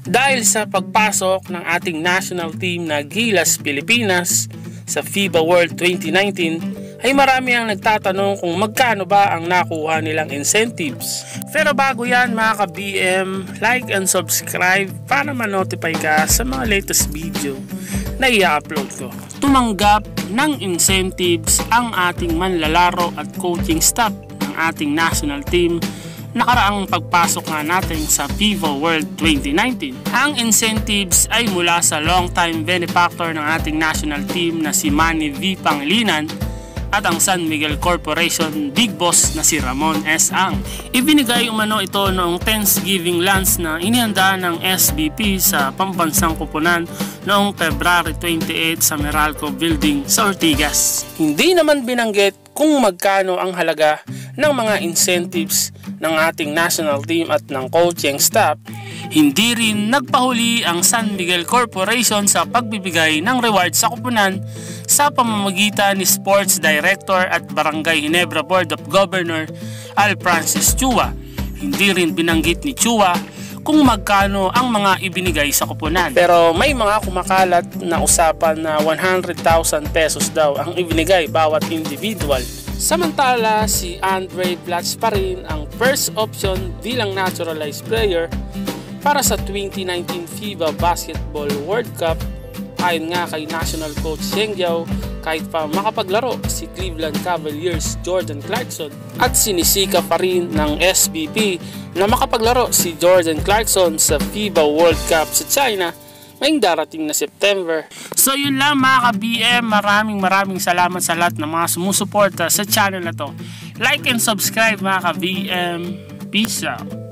Dahil sa pagpasok ng ating national team na Gilas Pilipinas sa FIBA World 2019 ay marami ang nagtatanong kung magkano ba ang nakuha nilang incentives. Pero bago yan mga ka-BM, like and subscribe para ma-notify ka sa mga latest video na i-upload ko. Tumanggap ng incentives ang ating manlalaro at coaching staff ng ating national team nakaraang pagpasok nga natin sa FIBA World 2019. Ang incentives ay mula sa long-time benefactor ng ating national team na si Manny V. Pangilinan at ang San Miguel Corporation Big Boss na si Ramon S. Ang. Ibinigay umano ito noong Thanksgiving lunch na inihanda ng SBP sa pambansang kupunan noong February 28 sa Meralco Building sa Ortigas. Hindi naman binanggit kung magkano ang halaga ng mga incentives ng ating national team at ng coaching staff. Hindi rin nagpahuli ang San Miguel Corporation sa pagbibigay ng reward sa kupunan sa pamamagitan ni Sports Director at Barangay Ginebra Board of Governor Al Francis Chua. Hindi rin binanggit ni Chua kung magkano ang mga ibinigay sa kupunan. Pero may mga kumakalat na usapan na 100,000 pesos daw ang ibinigay bawat individual. Samantala, si Andre Blatch pa rin ang first option bilang naturalized player para sa 2019 FIBA Basketball World Cup. Ayon nga kay National Coach Zheng Yao, kahit pa makapaglaro si Cleveland Cavaliers Jordan Clarkson at sinisika pa rin ng SBP na makapaglaro si Jordan Clarkson sa FIBA World Cup sa China ngayong darating na September. So yun lang mga ka-BM, maraming salamat sa lahat ng mga sumusuporta sa channel na to. Like and subscribe mga ka-BM. Peace out.